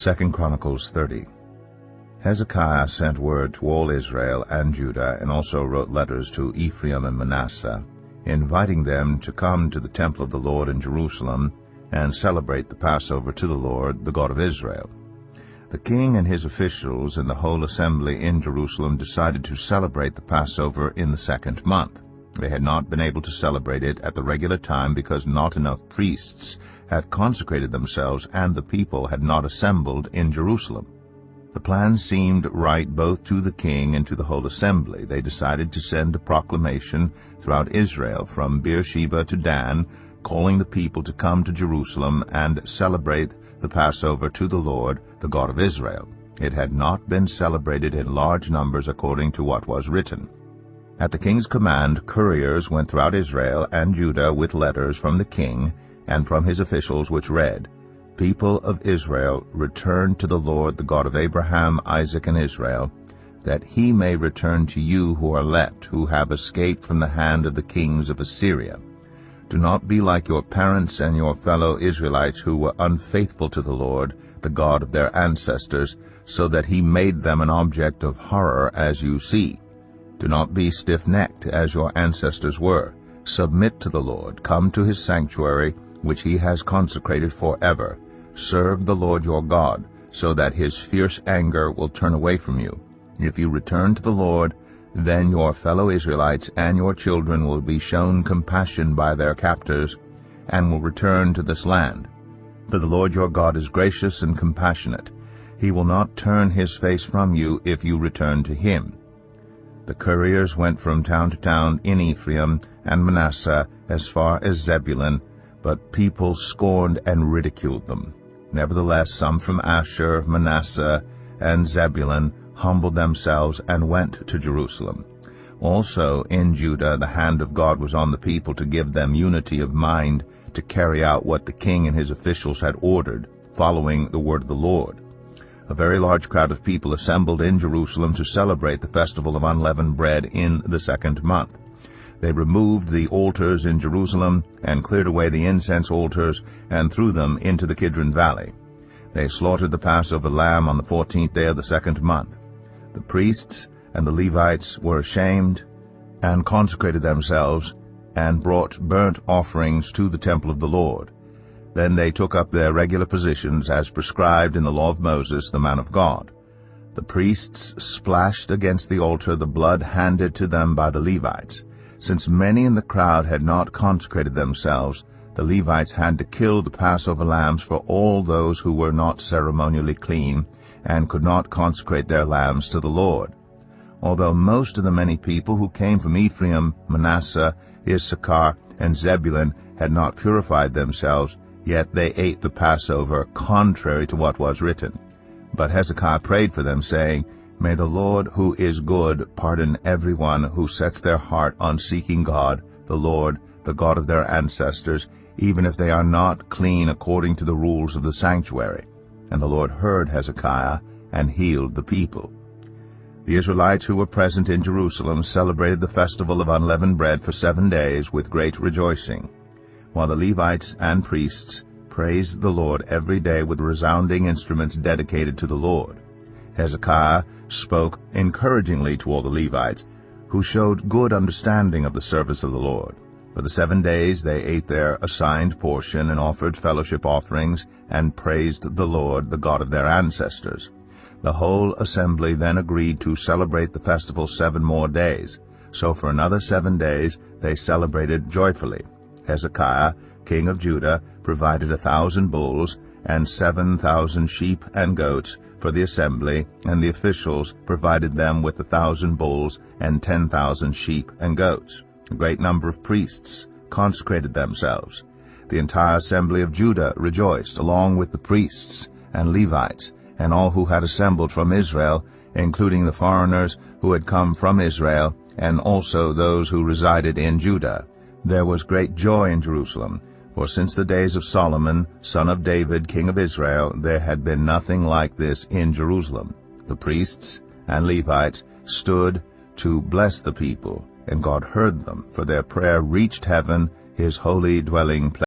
2 Chronicles 30. Hezekiah sent word to all Israel and Judah, and also wrote letters to Ephraim and Manasseh, inviting them to come to the temple of the Lord in Jerusalem and celebrate the Passover to the Lord, the God of Israel. The king and his officials and the whole assembly in Jerusalem decided to celebrate the Passover in the 2nd month. They had not been able to celebrate it at the regular time because not enough priests had consecrated themselves and the people had not assembled in Jerusalem. The plan seemed right both to the king and to the whole assembly. They decided to send a proclamation throughout Israel from Beersheba to Dan, calling the people to come to Jerusalem and celebrate the Passover to the Lord, the God of Israel. It had not been celebrated in large numbers according to what was written. At the king's command, couriers went throughout Israel and Judah with letters from the king and from his officials, which read, "People of Israel, return to the Lord, the God of Abraham, Isaac, and Israel, that he may return to you who are left, who have escaped from the hand of the kings of Assyria. Do not be like your parents and your fellow Israelites who were unfaithful to the Lord, the God of their ancestors, so that he made them an object of horror as you see. Do not be stiff-necked as your ancestors were. Submit to the Lord. Come to his sanctuary, which he has consecrated forever. Serve the Lord your God, so that his fierce anger will turn away from you. If you return to the Lord, then your fellow Israelites and your children will be shown compassion by their captors and will return to this land. For the Lord your God is gracious and compassionate. He will not turn his face from you if you return to him." The couriers went from town to town in Ephraim and Manasseh as far as Zebulun, but people scorned and ridiculed them. Nevertheless, some from Asher, Manasseh, and Zebulun humbled themselves and went to Jerusalem. Also in Judah the hand of God was on the people to give them unity of mind to carry out what the king and his officials had ordered, following the word of the Lord. A very large crowd of people assembled in Jerusalem to celebrate the festival of unleavened bread in the 2nd month. They removed the altars in Jerusalem and cleared away the incense altars and threw them into the Kidron Valley. They slaughtered the Passover lamb on the 14th day of the 2nd month. The priests and the Levites were ashamed and consecrated themselves and brought burnt offerings to the temple of the Lord. Then they took up their regular positions as prescribed in the law of Moses, the man of God. The priests splashed against the altar the blood handed to them by the Levites. Since many in the crowd had not consecrated themselves, the Levites had to kill the Passover lambs for all those who were not ceremonially clean and could not consecrate their lambs to the Lord. Although most of the many people who came from Ephraim, Manasseh, Issachar, and Zebulun had not purified themselves, yet they ate the Passover contrary to what was written. But Hezekiah prayed for them, saying, "May the Lord, who is good, pardon everyone who sets their heart on seeking God, the Lord, the God of their ancestors, even if they are not clean according to the rules of the sanctuary." And the Lord heard Hezekiah and healed the people. The Israelites who were present in Jerusalem celebrated the festival of unleavened bread for 7 days with great rejoicing, while the Levites and priests praised the Lord every day with resounding instruments dedicated to the Lord. Hezekiah spoke encouragingly to all the Levites, who showed good understanding of the service of the Lord. For the 7 days they ate their assigned portion and offered fellowship offerings and praised the Lord, the God of their ancestors. The whole assembly then agreed to celebrate the festival 7 more days. So for another 7 days they celebrated joyfully. Hezekiah, king of Judah, provided 1,000 bulls and 7,000 sheep and goats for the assembly, and the officials provided them with 1,000 bulls and 10,000 sheep and goats. A great number of priests consecrated themselves. The entire assembly of Judah rejoiced, along with the priests and Levites, and all who had assembled from Israel, including the foreigners who had come from Israel, and also those who resided in Judah. There was great joy in Jerusalem, for since the days of Solomon, son of David, king of Israel, there had been nothing like this in Jerusalem. The priests and Levites stood to bless the people, and God heard them, for their prayer reached heaven, his holy dwelling place.